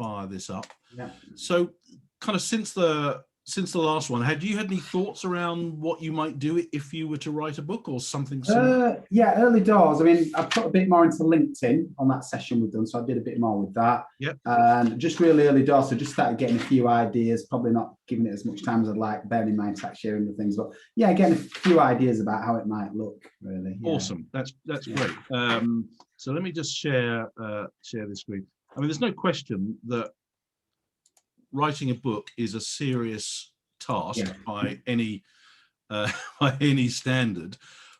fire this up. Yeah. So kind of since the last one, had you had any thoughts around what you might do if you were to write a book or something similar? Yeah, early doors. I mean, I put a bit more into LinkedIn on that session we've done, so I did a bit more with that. Yep. Just really early doors, so just started getting a few ideas, probably not giving it as much time as I'd like, bearing in mind tax sharing and things, but yeah, getting a few ideas about how it might look, really. Yeah. Awesome. That's great. So let me just share this screen. I mean, there's no question that writing a book is a serious task by any by any standard,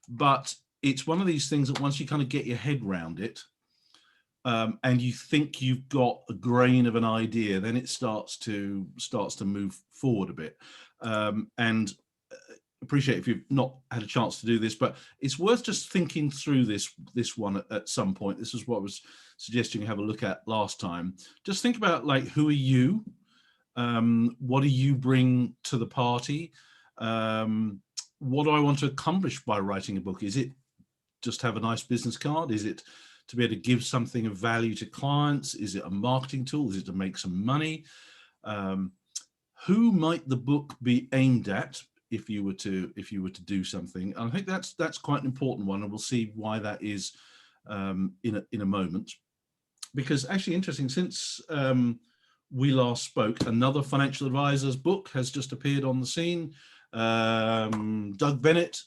but it's one of these things that once you kind of get your head around it, and you think you've got a grain of an idea, then it starts to move forward a bit. And appreciate if you've not had a chance to do this, but it's worth just thinking through this one at some point. This is what I was suggesting you have a look at last time. Just think about, like, who are you? What do you bring to the party? What do I want to accomplish by writing a book? Is it just have a nice business card? Is it to be able to give something of value to clients? Is it a marketing tool? Is it to make some money? Who might the book be aimed at if you were to do something? And I think that's quite an important one, and we'll see why that is in a moment. Because actually, interesting, since we last spoke, another financial advisor's book has just appeared on the scene. Doug Bennett,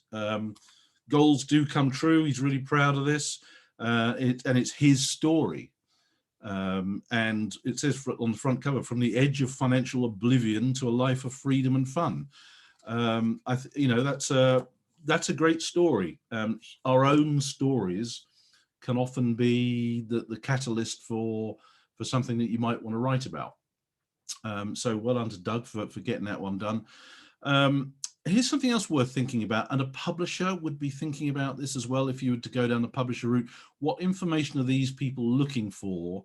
Goals Do Come True. He's really proud of this. And it's his story. And it says on the front cover, from the edge of financial oblivion to a life of freedom and fun. That's a great story. Our own stories can often be the catalyst for something that you might want to write about. So well done to Doug for getting that one done. Here's something else worth thinking about, and a publisher would be thinking about this as well if you were to go down the publisher route. What information are these people looking for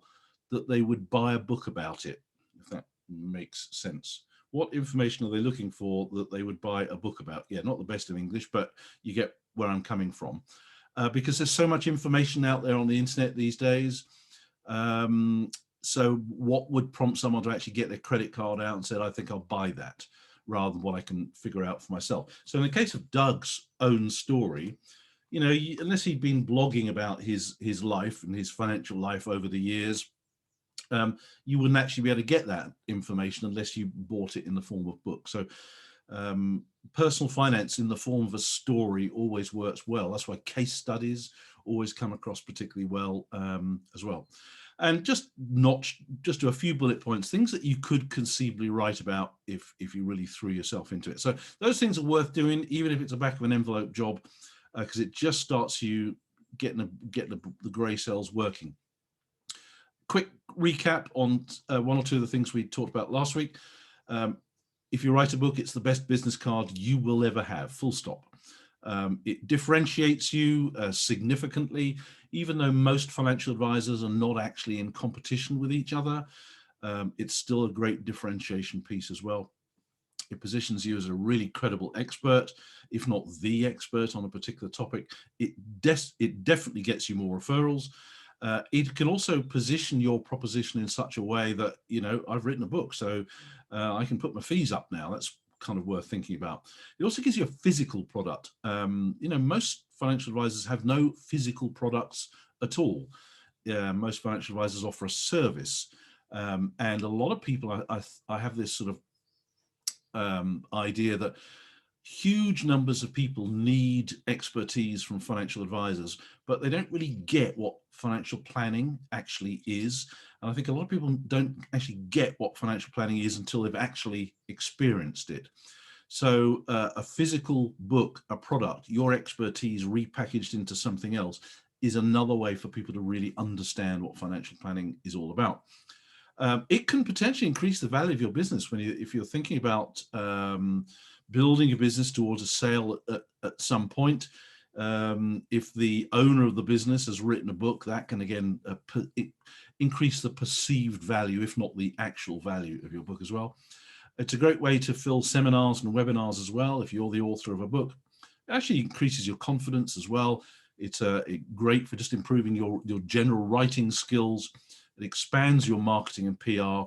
that they would buy a book about it, if that makes sense? What information are they looking for that they would buy a book about? Yeah, not the best of English, but you get where I'm coming from. Because there's so much information out there on the internet these days. So what would prompt someone to actually get their credit card out and say, I think I'll buy that, rather than what I can figure out for myself? So in the case of Doug's own story, unless he'd been blogging about his life and his financial life over the years, you wouldn't actually be able to get that information unless you bought it in the form of book. So personal finance in the form of a story always works well. That's why case studies always come across particularly well as well. And just do a few bullet points, things that you could conceivably write about if you really threw yourself into it. So those things are worth doing, even if it's a back of an envelope job, because it just starts you getting the grey cells working. Quick recap on one or two of the things we talked about last week. If you write a book, it's the best business card you will ever have, full stop. It differentiates you significantly, even though most financial advisors are not actually in competition with each other. It's still a great differentiation piece as well. It positions you as a really credible expert, if not the expert on a particular topic. It definitely gets you more referrals. It can also position your proposition in such a way that, I've written a book, so I can put my fees up now. That's kind of worth thinking about. It also gives you a physical product. Most financial advisors have no physical products at all. Most financial advisors offer a service. And a lot of people, I have this sort of idea that huge numbers of people need expertise from financial advisors, but they don't really get what financial planning actually is. And I think a lot of people don't actually get what financial planning is until they've actually experienced it. So a physical book, a product, your expertise repackaged into something else, is another way for people to really understand what financial planning is all about. It can potentially increase the value of your business if you're thinking about building a business towards a sale at some point. If the owner of the business has written a book, that can again increase the perceived value, if not the actual value of your book as well. It's a great way to fill seminars and webinars as well. If you're the author of a book, it actually increases your confidence as well. It's great for just improving your general writing skills. it expands your marketing and PR,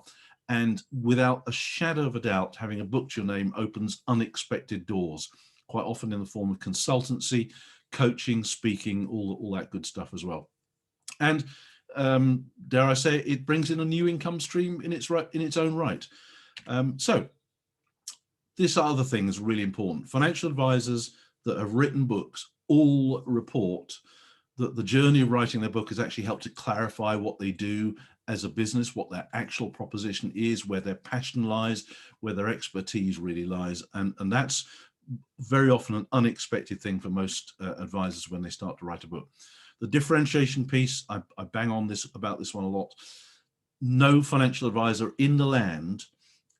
and without a shadow of a doubt, having a book to your name opens unexpected doors, quite often in the form of consultancy, coaching, speaking, all that good stuff as well. And dare I say, it brings in a new income stream in its own right. So this other thing is really important. Financial advisors that have written books all report that the journey of writing their book has actually helped to clarify what they do as a business, what their actual proposition is, where their passion lies, where their expertise really lies. And that's very often an unexpected thing for most advisors when they start to write a book. The differentiation piece, I bang on about this one a lot. No financial advisor in the land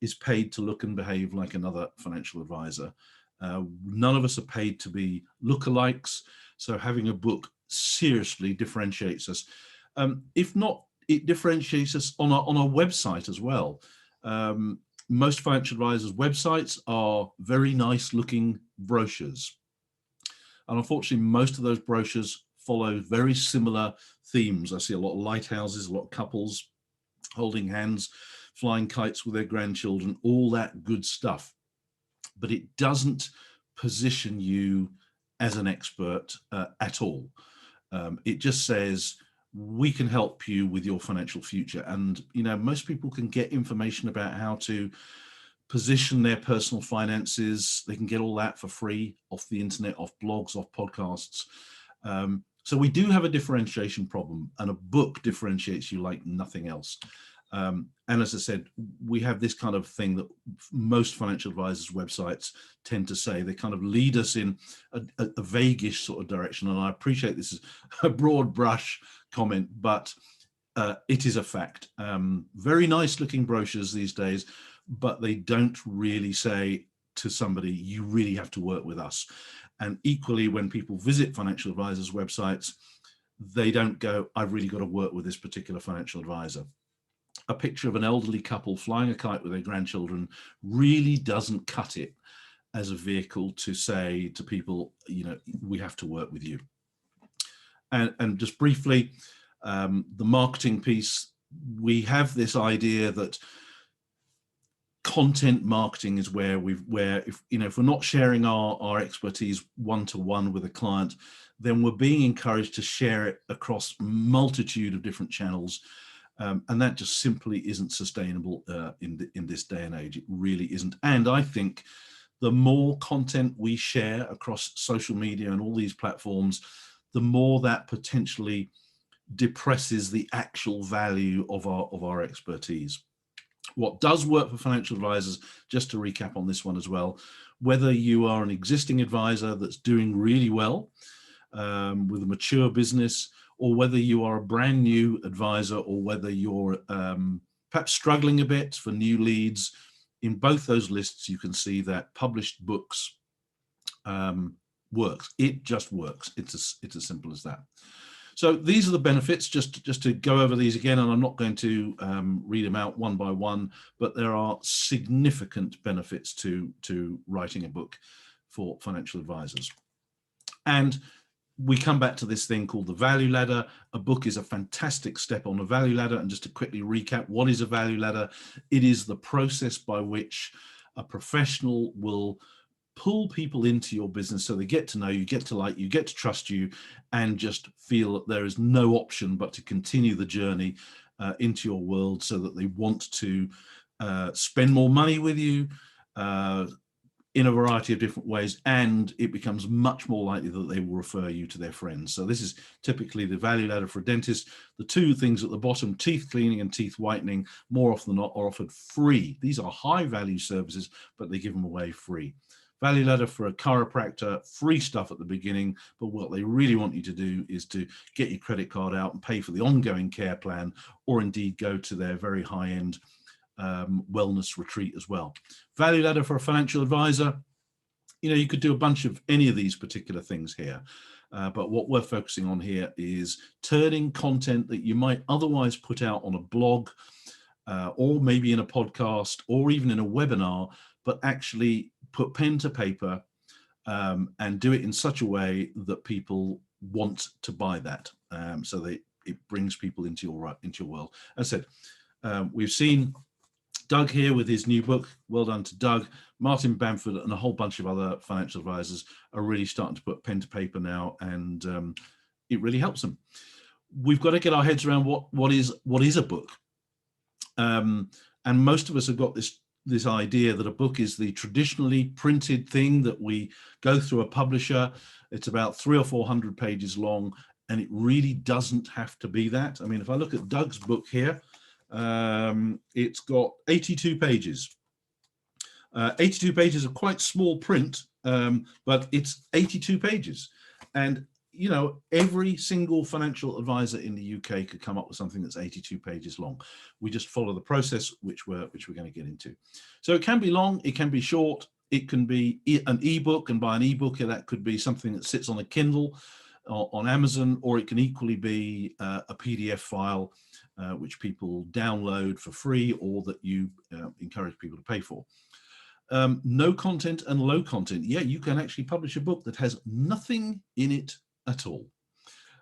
is paid to look and behave like another financial advisor. None of us are paid to be lookalikes. So having a book seriously differentiates us. If not, it differentiates us on our website as well. Most financial advisors' websites are very nice looking brochures. And unfortunately, most of those brochures follow very similar themes. I see a lot of lighthouses, a lot of couples holding hands, flying kites with their grandchildren, all that good stuff. But it doesn't position you as an expert at all. It just says, we can help you with your financial future. And, you know, most people can get information about how to position their personal finances. They can get all that for free off the internet, off blogs, off podcasts. So we do have a differentiation problem, and a book differentiates you like nothing else. And as I said, we have this kind of thing that most financial advisors' websites tend to say. They kind of lead us in a vaguish sort of direction. And I appreciate this is a broad brush comment, but it is a fact. Very nice looking brochures these days, but they don't really say to somebody, you really have to work with us. And equally, when people visit financial advisors' websites, they don't go, I've really got to work with this particular financial advisor. A picture of an elderly couple flying a kite with their grandchildren really doesn't cut it as a vehicle to say to people, you know, we have to work with you. And just briefly, the marketing piece, we have this idea that content marketing is where if we're not sharing our expertise one-to-one with a client, then we're being encouraged to share it across a multitude of different channels. And that just simply isn't sustainable in this day and age. It really isn't. And I think the more content we share across social media and all these platforms, the more that potentially depresses the actual value of our expertise. What does work for financial advisors, just to recap on this one as well, whether you are an existing advisor that's doing really well with a mature business, or whether you are a brand new advisor, or whether you're perhaps struggling a bit for new leads, in both those lists, you can see that published books works. It just works. It's as simple as that. So these are the benefits, just to go over these again, and I'm not going to read them out one by one, but there are significant benefits to writing a book for financial advisors. And we come back to this thing called the value ladder. A book is a fantastic step on the value ladder. And just to quickly recap, what is a value ladder? It is the process by which a professional will pull people into your business so they get to know you, get to like you, get to trust you, and just feel that there is no option but to continue the journey into your world, so that they want to spend more money with you in a variety of different ways, and it becomes much more likely that they will refer you to their friends. So this is typically the value ladder for a dentist. The two things at the bottom, teeth cleaning and teeth whitening, more often than not are offered free. These are high value services, but they give them away free. Value ladder for a chiropractor, free stuff at the beginning, but what they really want you to do is to get your credit card out and pay for the ongoing care plan, or indeed go to their very high-end wellness retreat as well. Value ladder for a financial advisor, you could do a bunch of any of these particular things here. But what we're focusing on here is turning content that you might otherwise put out on a blog, or maybe in a podcast, or even in a webinar, but actually put pen to paper and do it in such a way that people want to buy that. So they it brings people into your world. As I said, we've seen Doug here with his new book. Well done to Doug. Martin Bamford and a whole bunch of other financial advisors are really starting to put pen to paper now, and it really helps them. We've got to get our heads around what is a book, and most of us have got this idea that a book is the traditionally printed thing that we go through a publisher. It's about 300 or 400 pages long, and it really doesn't have to be that. I mean, if I look at Doug's book here, it's got 82 pages. 82 pages of quite small print, but it's 82 pages. And, you know, every single financial advisor in the UK could come up with something that's 82 pages long. We just follow the process, which we're going to get into. So it can be long, it can be short, it can be an ebook, and by an ebook, that could be something that sits on a Kindle on Amazon, or it can equally be a PDF file, which people download for free, or that you encourage people to pay for. No content and low content. Yeah, you can actually publish a book that has nothing in it at all.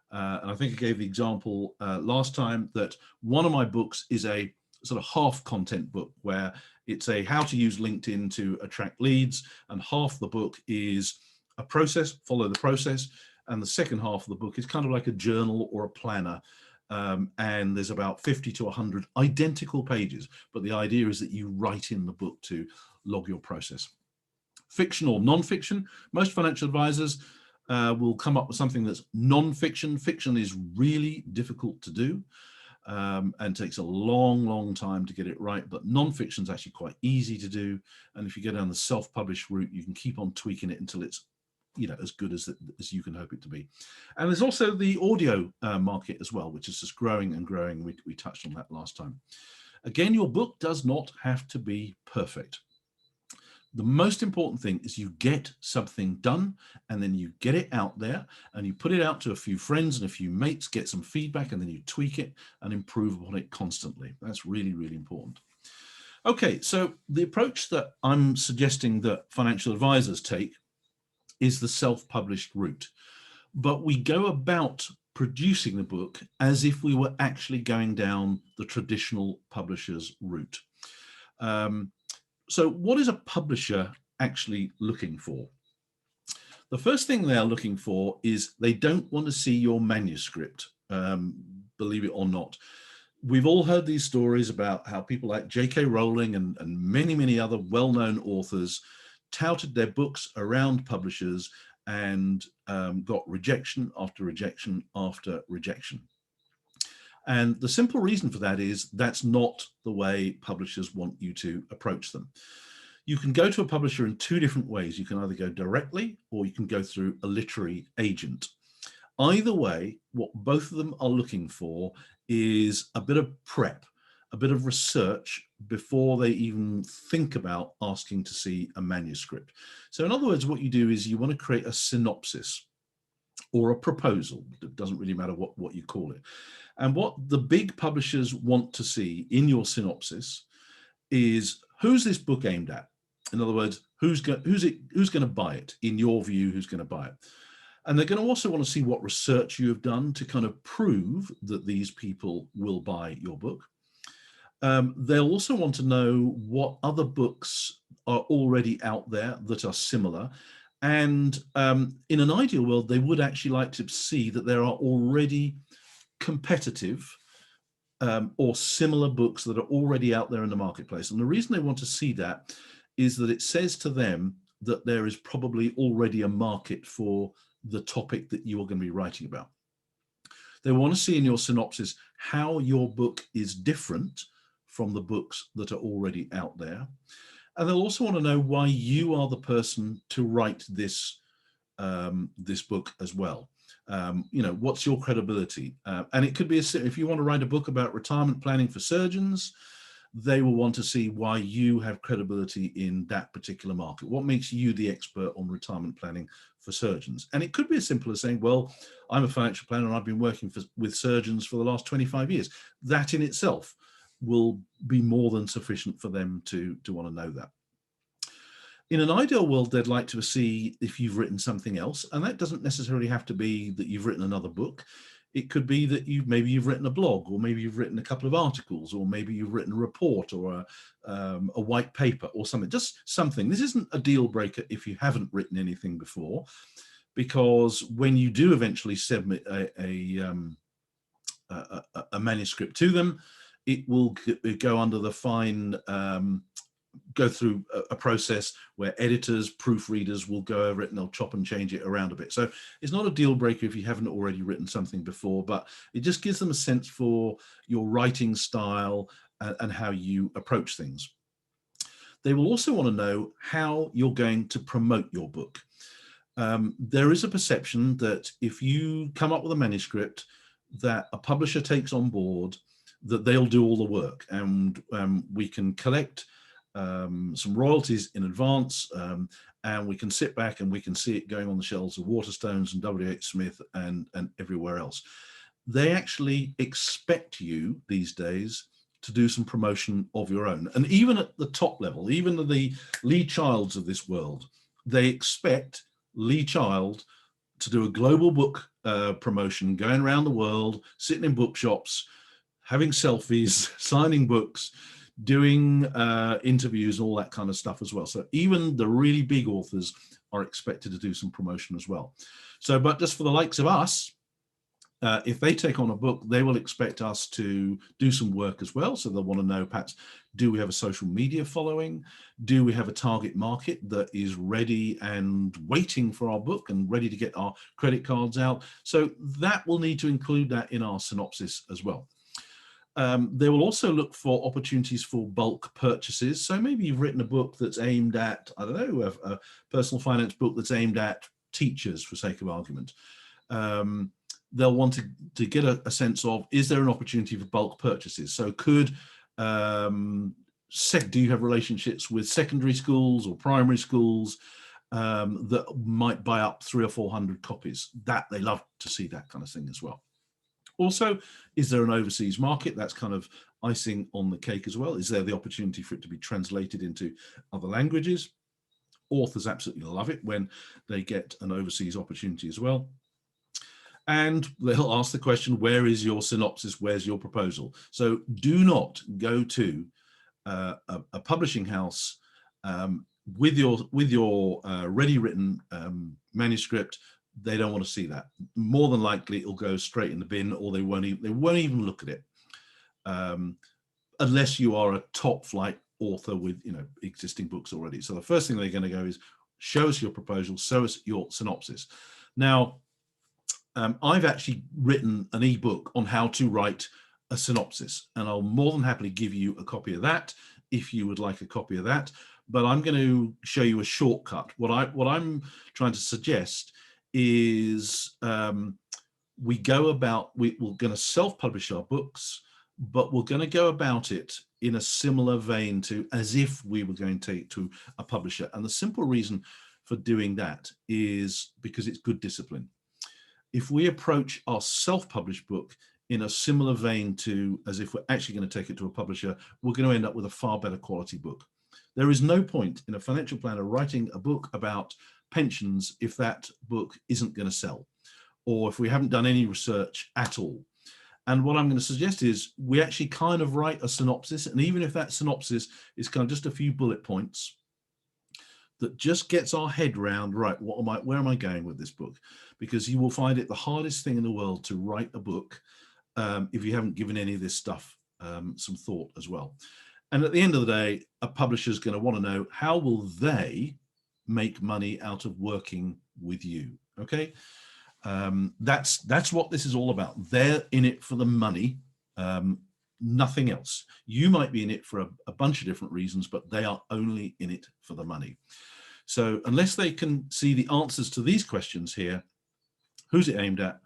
And I think I gave the example last time that one of my books is a sort of half content book, where it's a how to use LinkedIn to attract leads, and half the book is a process, follow the process, and the second half of the book is kind of like a journal or a planner. And there's about 50 to 100 identical pages, but the idea is that you write in the book to log your process. Fiction or non-fiction, most financial advisors will come up with something that's non-fiction. Fiction is really difficult to do and takes a long time to get it right, but non-fiction is actually quite easy to do. And if you go down the self-published route, you can keep on tweaking it until it's, you know, as good as you can hope it to be. And there's also the audio market as well, which is just growing and growing. We touched on that last time. Again, your book does not have to be perfect. The most important thing is you get something done, and then you get it out there, and you put it out to a few friends and a few mates, get some feedback, and then you tweak it and improve upon it constantly. That's really, really important. Okay, so the approach that I'm suggesting that financial advisors take is the self-published route. But we go about producing the book as if we were actually going down the traditional publisher's route. So what is a publisher actually looking for? The first thing they're looking for is they don't want to see your manuscript, believe it or not. We've all heard these stories about how people like J.K. Rowling and many other well-known authors touted their books around publishers and got rejection after rejection after rejection. And the simple reason for that is that's not the way publishers want you to approach them. You can go to a publisher in two different ways. You can either go directly, or you can go through a literary agent. Either way, what both of them are looking for is a bit of prep, a bit of research before they even think about asking to see a manuscript. So in other words, what you do is you want to create a synopsis or a proposal. It doesn't really matter what you call it. And what the big publishers want to see in your synopsis is, who's this book aimed at? In other words, who's going to buy it? In your view, who's going to buy it? And they're going to also want to see what research you have done to kind of prove that these people will buy your book. They'll also want to know what other books are already out there that are similar. And in an ideal world, they would actually like to see that there are already competitive or similar books that are already out there in the marketplace. And the reason they want to see that is that it says to them that there is probably already a market for the topic that you are going to be writing about. They want to see in your synopsis how your book is different from the books that are already out there. And they'll also want to know why you are the person to write this, this book as well. You know, what's your credibility? And it could be, if you want to write a book about retirement planning for surgeons, they will want to see why you have credibility in that particular market. What makes you the expert on retirement planning for surgeons? And it could be as simple as saying, well, I'm a financial planner and I've been working with surgeons for the last 25 years. That in itself will be more than sufficient for them to want to know that. In an ideal world, they'd like to see if you've written something else, and that doesn't necessarily have to be that you've written another book. It could be that maybe you've written a blog, or maybe you've written a couple of articles, or maybe you've written a report or a white paper or something, just something. This isn't a deal breaker if you haven't written anything before, because when you do eventually submit a manuscript to them, it will go under the fine, go through a process where editors, proofreaders will go over it and they'll chop and change it around a bit. So it's not a deal breaker if you haven't already written something before, but it just gives them a sense for your writing style and how you approach things. They will also want to know how you're going to promote your book. There is a perception that if you come up with a manuscript that a publisher takes on board, that they'll do all the work, and we can collect some royalties in advance, and we can sit back and we can see it going on the shelves of Waterstones and WH Smith and everywhere else. They actually expect you these days to do some promotion of your own. And even at the top level, even the Lee Childs of this world, they expect Lee Child to do a global book promotion, going around the world, sitting in bookshops, having selfies, signing books, doing interviews, all that kind of stuff as well. So even the really big authors are expected to do some promotion as well. So, but just for the likes of us, if they take on a book, they will expect us to do some work as well. So they'll want to know, perhaps, do we have a social media following? Do we have a target market that is ready and waiting for our book and ready to get our credit cards out? So that will need to include that in our synopsis as well. They will also look for opportunities for bulk purchases. So maybe you've written a book that's aimed at, I don't know, a personal finance book that's aimed at teachers, for sake of argument. They'll want to get a sense of, is there an opportunity for bulk purchases? So could, do you have relationships with secondary schools or primary schools that might buy up 300 or 400 copies? That they love to see that kind of thing as well. Also, is there an overseas market? That's kind of icing on the cake as well. Is there the opportunity for it to be translated into other languages? Authors absolutely love it when they get an overseas opportunity as well. And they'll ask the question, where is your synopsis? Where's your proposal? So do not go to a publishing house with your ready written manuscript. They don't want to see that. More than likely, it'll go straight in the bin, or they won't even look at it, unless you are a top flight author with existing books already. So the first thing they're going to go is, show us your proposal, show us your synopsis. Now, I've actually written an ebook on how to write a synopsis, and I'll more than happily give you a copy of that if you would like a copy of that. But I'm going to show you a shortcut. What I'm trying to suggest is we're going to self-publish our books, but we're going to go about it in a similar vein to as if we were going to take to a publisher. And the simple reason for doing that is because it's good discipline. If we approach our self-published book in a similar vein to as if we're actually going to take it to a publisher, we're going to end up with a far better quality book. There is no point in a financial planner writing a book about pensions if that book isn't going to sell, or if we haven't done any research at all. And what I'm going to suggest is we actually kind of write a synopsis, and even if that synopsis is kind of just a few bullet points that just gets our head round, right, where am I going with this book? Because you will find it the hardest thing in the world to write a book if you haven't given any of this stuff some thought as well. And at the end of the day, a publisher is going to want to know, how will they make money out of working with you? Okay, that's what this is all about. They're in it for the money, nothing else. You might be in it for a bunch of different reasons, but they are only in it for the money. So unless they can see the answers to these questions here, who's it aimed at?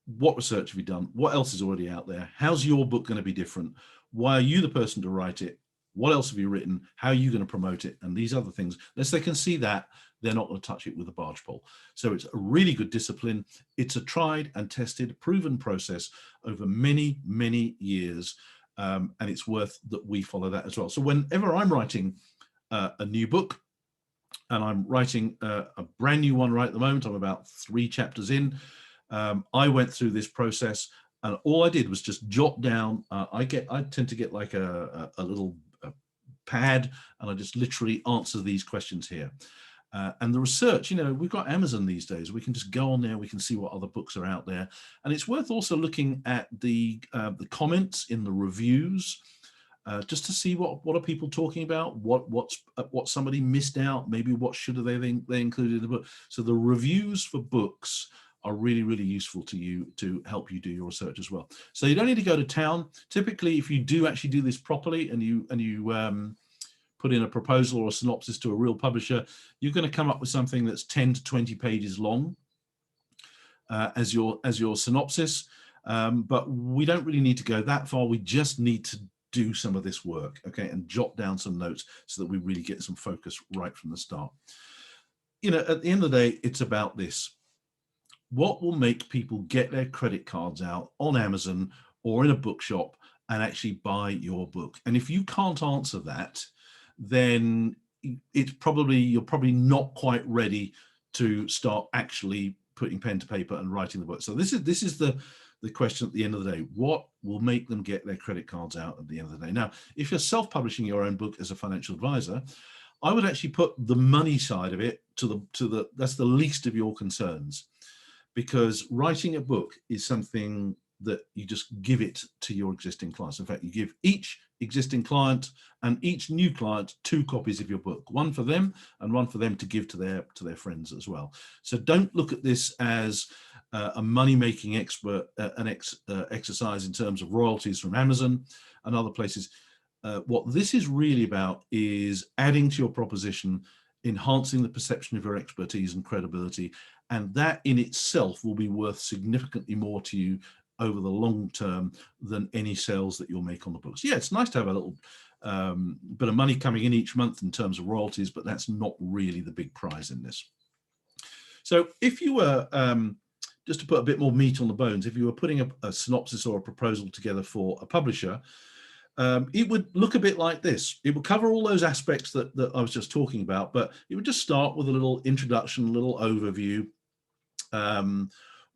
What research have you done? What else is already out there? How's your book going to be different? Why are you the person to write it? What else have you written? How are you going to promote it? And these other things, unless they can see that, they're not going to touch it with a barge pole. So it's a really good discipline. It's a tried and tested, proven process over many, many years. And it's worth that we follow that as well. So whenever I'm writing a new book, and I'm writing a brand new one right at the moment, I'm about 3 chapters in, I went through this process, and all I did was just jot down. I tend to get like a little pad, and I just literally answer these questions here. And the research, we've got Amazon these days. We can just go on there. We can see what other books are out there, and it's worth also looking at the comments in the reviews, just to see what are people talking about, what somebody missed out, maybe what should have they included in the book. So the reviews for books are really, really useful to you to help you do your research as well. So you don't need to go to town. Typically, if you do actually do this properly and you put in a proposal or a synopsis to a real publisher, you're going to come up with something that's 10 to 20 pages long as your synopsis. But we don't really need to go that far. We just need to do some of this work, okay, and jot down some notes so that we really get some focus right from the start. At the end of the day, it's about this. What will make people get their credit cards out on Amazon or in a bookshop and actually buy your book? And if you can't answer that, then you're probably not quite ready to start actually putting pen to paper and writing the book. So this is the question at the end of the day. What will make them get their credit cards out at the end of the day? Now, if you're self-publishing your own book as a financial advisor, I would actually put the money side of it that's the least of your concerns, because writing a book is something that you just give it to your existing clients. In fact, you give each existing client and each new client 2 copies of your book, one for them and one for them to give to their friends as well. So don't look at this as a money-making exercise in terms of royalties from Amazon and other places. What this is really about is adding to your proposition, enhancing the perception of your expertise and credibility, and that in itself will be worth significantly more to you over the long term than any sales that you'll make on the books. Yeah, it's nice to have a little bit of money coming in each month in terms of royalties, but that's not really the big prize in this. So if you were, just to put a bit more meat on the bones, if you were putting a synopsis or a proposal together for a publisher, it would look a bit like this. It would cover all those aspects that I was just talking about, but it would just start with a little introduction, a little overview,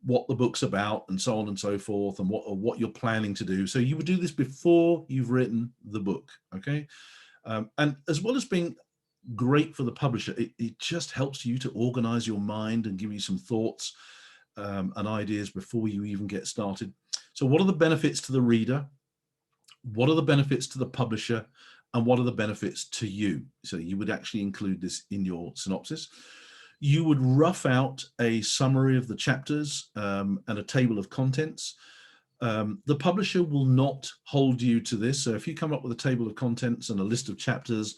what the book's about, and so on and so forth, and what you're planning to do. So you would do this before you've written the book, okay? And as well as being great for the publisher, it just helps you to organize your mind and give you some thoughts and ideas before you even get started. So what are the benefits to the reader? What are the benefits to the publisher? And what are the benefits to you? So you would actually include this in your synopsis. You would rough out a summary of the chapters and a table of contents. The publisher will not hold you to this. So if you come up with a table of contents and a list of chapters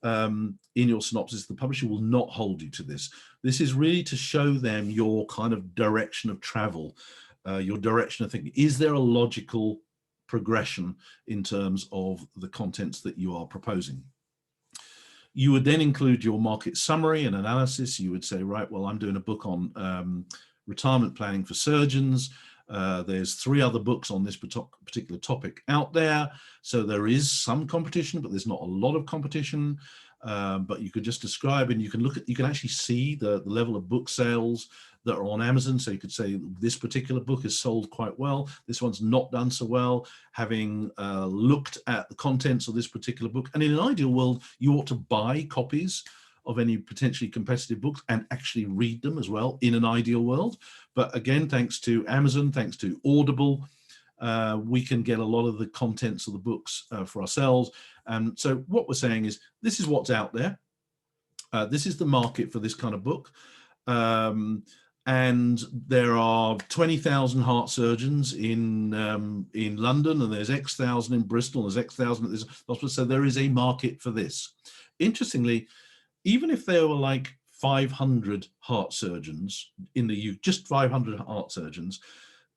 in your synopsis, the publisher will not hold you to this. This is really to show them your kind of direction of travel, your direction of thinking. Is there a logical progression in terms of the contents that you are proposing? You would then include your market summary and analysis. You would say, right, well, I'm doing a book on retirement planning for surgeons. There's 3 other books on this particular topic out there. So there is some competition, but there's not a lot of competition. But you could just describe, and you can actually see the level of book sales that are on Amazon. So you could say this particular book is sold quite well. This one's not done so well, having looked at the contents of this particular book. And in an ideal world, you ought to buy copies of any potentially competitive books and actually read them as well in an ideal world. But again, thanks to Amazon, thanks to Audible, we can get a lot of the contents of the books for ourselves. And so what we're saying is, this is what's out there. This is the market for this kind of book. And there are 20,000 heart surgeons in London, and there's X thousand in Bristol, and there's X thousand at this hospital. So there is a market for this. Interestingly, even if there were like 500 heart surgeons in the UK, just 500 heart surgeons,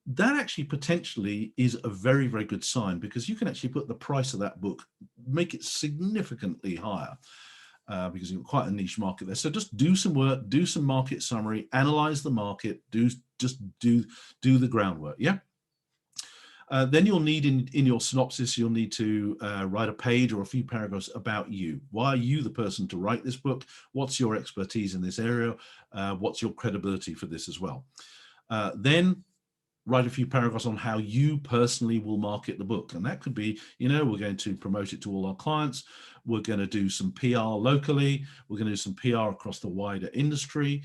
that actually potentially is a very, very good sign, because you can actually put the price of that book, make it significantly higher. Because you've got quite a niche market there. So just do some work, do some market summary, analyze the market, do the groundwork. Yeah. Then you'll need in your synopsis, you'll need to write a page or a few paragraphs about you. Why are you the person to write this book? What's your expertise in this area? What's your credibility for this as well? Then write a few paragraphs on how you personally will market the book. And that could be, you know, we're going to promote it to all our clients. We're going to do some PR locally. We're going to do some PR across the wider industry,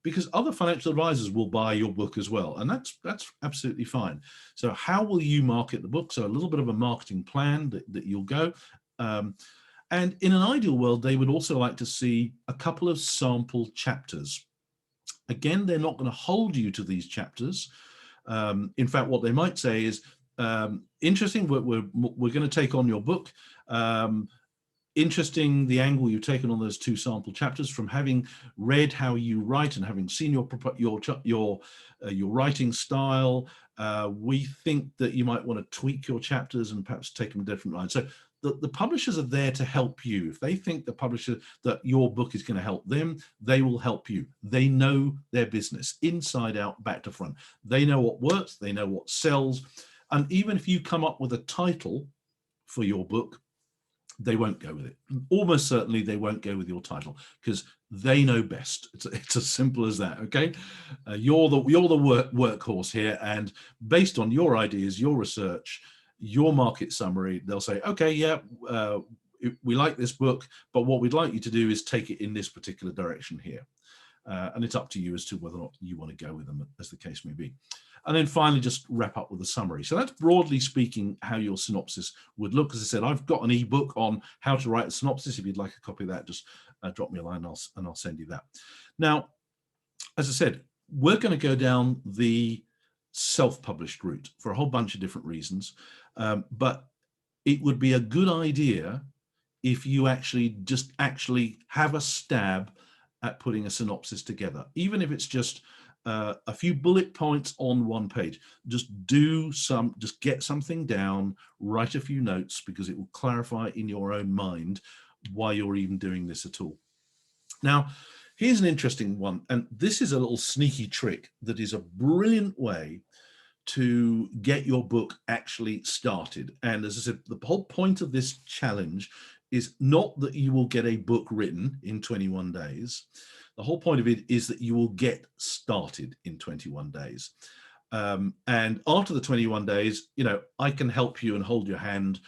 because other financial advisors will buy your book as well. And that's absolutely fine. So how will you market the book? So a little bit of a marketing plan that you'll go. And in an ideal world, they would also like to see a couple of sample chapters. Again, they're not going to hold you to these chapters. In fact, what they might say is, interesting, we're going to take on your book. Interesting, the angle you've taken on those 2 sample chapters. From having read how you write and having seen your writing style, we think that you might want to tweak your chapters and perhaps take them a different line. So the publishers are there to help you. If they think the publisher that your book is going to help them, they will help you. They know their business inside out, back to front. They know what works, they know what sells. And even if you come up with a title for your book, they won't go with it. Almost certainly they won't go with your title, because they know best. It's as simple as that. Okay, you're the workhorse here, and based on your ideas, your research, your market summary, they'll say, okay, yeah, we like this book, but what we'd like you to do is take it in this particular direction here. And it's up to you as to whether or not you want to go with them, as the case may be. And then finally, just wrap up with a summary. So that's broadly speaking how your synopsis would look. As I said, I've got an ebook on how to write a synopsis. If you'd like a copy of that, just drop me a line and I'll send you that. Now, as I said, we're going to go down the self-published route for a whole bunch of different reasons. But it would be a good idea if you actually have a stab at putting a synopsis together, even if it's just a few bullet points on one page. Just get something down, write a few notes, because it will clarify in your own mind why you're even doing this at all. Now, here's an interesting one, and this is a little sneaky trick that is a brilliant way to get your book actually started. And as I said, the whole point of this challenge is not that you will get a book written in 21 days. The whole point of it is that you will get started in 21 days. And after the 21 days, you know, I can help you and hold your hand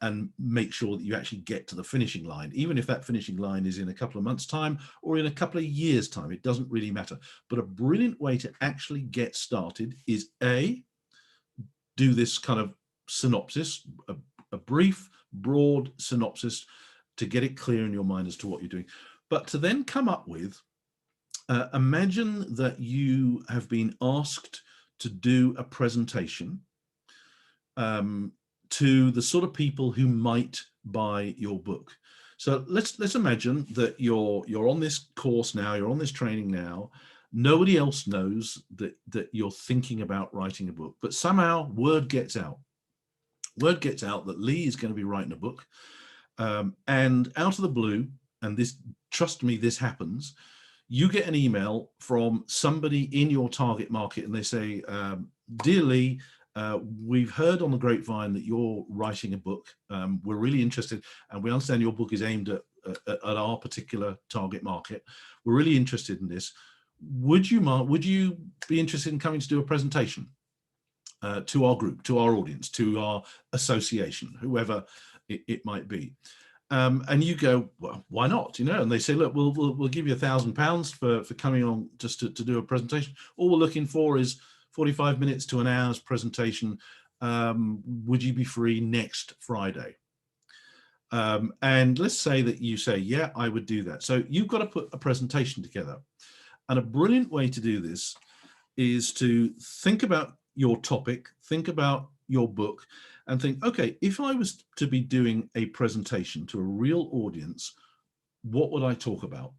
and make sure that you actually get to the finishing line, even if that finishing line is in a couple of months' time or in a couple of years' time. It doesn't really matter. But a brilliant way to actually get started is A, do this kind of synopsis, a brief, broad synopsis to get it clear in your mind as to what you're doing. But to then come up with, imagine that you have been asked to do a presentation to the sort of people who might buy your book. So let's imagine that you're on this course now, you're on this training now. Nobody else knows that you're thinking about writing a book, but somehow word gets out. Word gets out that Lee is going to be writing a book, and out of the blue, and this, trust me, this happens, you get an email from somebody in your target market, and they say, dear Lee, we've heard on the grapevine that you're writing a book. We're really interested, and we understand your book is aimed at our particular target market. We're really interested in this. Would you be interested in coming to do a presentation to our group, to our audience, to our association, whoever it might be? And you go, well, why not? You know, and they say, look, we'll give you £1,000 for coming on just to do a presentation. All we're looking for is 45 minutes to an hour's presentation. Would you be free next Friday? And let's say that you say, yeah, I would do that. So you've got to put a presentation together. And a brilliant way to do this is to think about your topic, think about your book, and think, okay, if I was to be doing a presentation to a real audience, what would I talk about?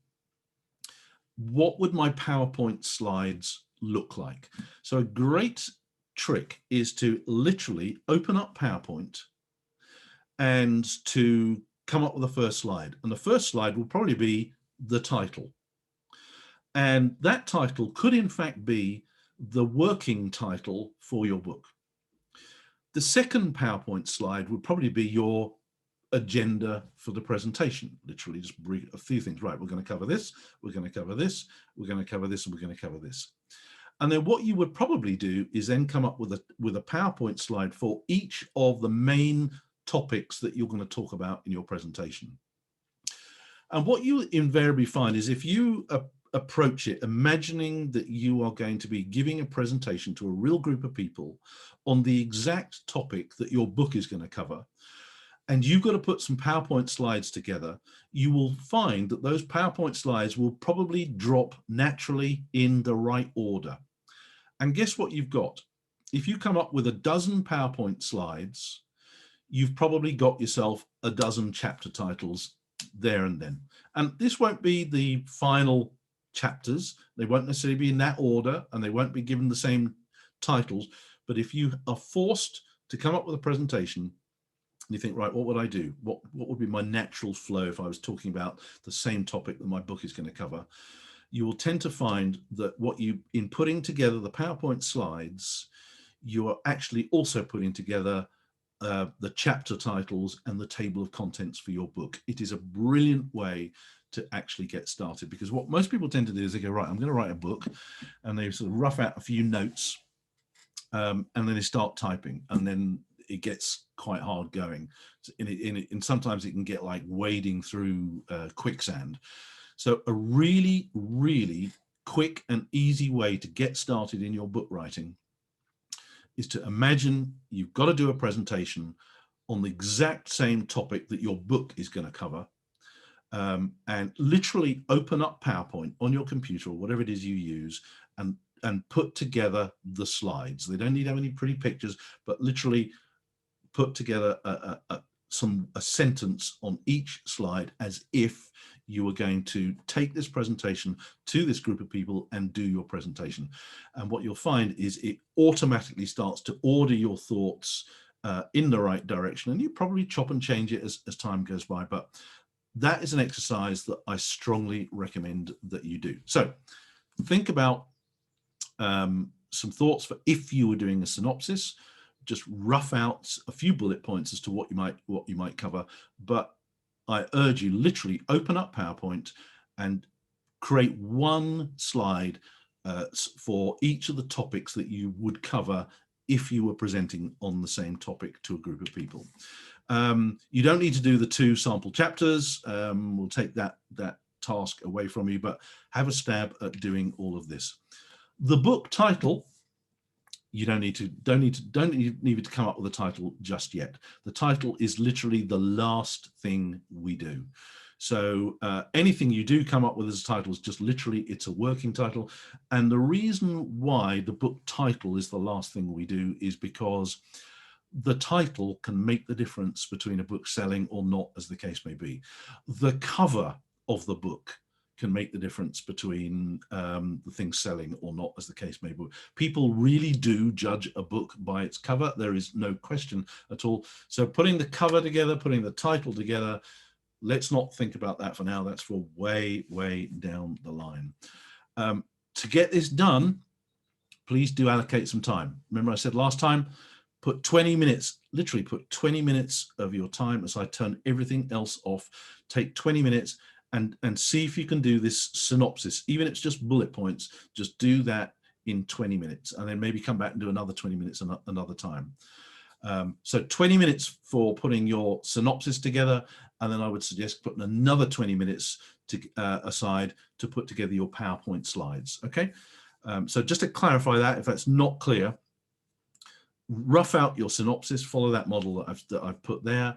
What would my PowerPoint slides look like? So a great trick is to literally open up PowerPoint and to come up with the first slide. And the first slide will probably be the title. And that title could in fact be the working title for your book. The second PowerPoint slide would probably be your agenda for the presentation. Literally just bring a few things. Right, we're going to cover this, we're going to cover this, we're going to cover this, and we're going to cover this. And then what you would probably do is then come up with a PowerPoint slide for each of the main topics that you're going to talk about in your presentation. And what you invariably find is if you approach it imagining that you are going to be giving a presentation to a real group of people on the exact topic that your book is going to cover, and you've got to put some PowerPoint slides together, you will find that those PowerPoint slides will probably drop naturally in the right order. And guess what you've got? If you come up with a dozen PowerPoint slides, you've probably got yourself a dozen chapter titles there and then. And this won't be the final chapters. They won't necessarily be in that order, and they won't be given the same titles. But if you are forced to come up with a presentation, and you think, right, what would I do? What would be my natural flow if I was talking about the same topic that my book is going to cover? You will tend to find that in putting together the PowerPoint slides, you are actually also putting together the chapter titles and the table of contents for your book. It is a brilliant way to actually get started, because what most people tend to do is they go, right, I'm going to write a book, and they sort of rough out a few notes, and then they start typing, and then it gets quite hard going. And sometimes it can get like wading through quicksand. So a really, really quick and easy way to get started in your book writing is to imagine you've got to do a presentation on the exact same topic that your book is going to cover, and literally open up PowerPoint on your computer or whatever it is you use, and put together the slides. They don't need to have any pretty pictures, but literally put together a sentence on each slide as if you were going to take this presentation to this group of people and do your presentation. And what you'll find is it automatically starts to order your thoughts in the right direction, and you probably chop and change it as time goes by, but that is an exercise that I strongly recommend that you do. So think about some thoughts for if you were doing a synopsis. Just rough out a few bullet points as to what you might cover, but I urge you literally open up PowerPoint and create one slide for each of the topics that you would cover if you were presenting on the same topic to a group of people. You don't need to do the 2 sample chapters. We'll take that task away from you, but have a stab at doing all of this. The book title, you don't need to come up with a title just yet. The title is literally the last thing we do. So anything you do come up with as a title is just literally, it's a working title. And the reason why the book title is the last thing we do is because the title can make the difference between a book selling or not, as the case may be. The cover of the book can make the difference between the thing selling or not, as the case may be. People really do judge a book by its cover. There is no question at all. So putting the cover together, putting the title together, let's not think about that for now. That's for way, way down the line. To get this done, please do allocate some time. Remember I said last time, put 20 minutes, literally put 20 minutes of your time aside, turn everything else off, take 20 minutes and see if you can do this synopsis. Even if it's just bullet points, just do that in 20 minutes and then maybe come back and do another 20 minutes another time. So 20 minutes for putting your synopsis together, and then I would suggest putting another 20 minutes aside to put together your PowerPoint slides, okay? So just to clarify that, if that's not clear, rough out your synopsis, follow that model that I've put there,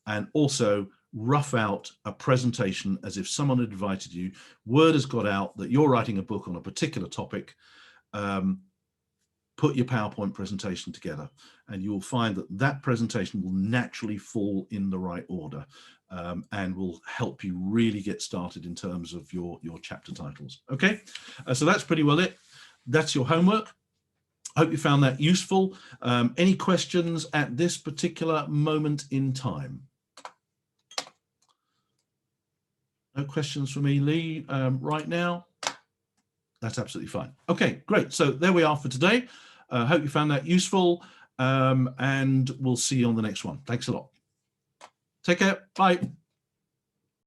and also rough out a presentation as if someone had invited you. Word has got out that you're writing a book on a particular topic. Put your PowerPoint presentation together, and you will find that that presentation will naturally fall in the right order, and will help you really get started in terms of your chapter titles. Okay, so that's pretty well it. That's your homework. I hope you found that useful. Any questions at this particular moment in time? No questions for me, Lee, right now. That's absolutely fine. Okay, great. So there we are for today. Hope you found that useful, and we'll see you on the next one. Thanks a lot. Take care. Bye.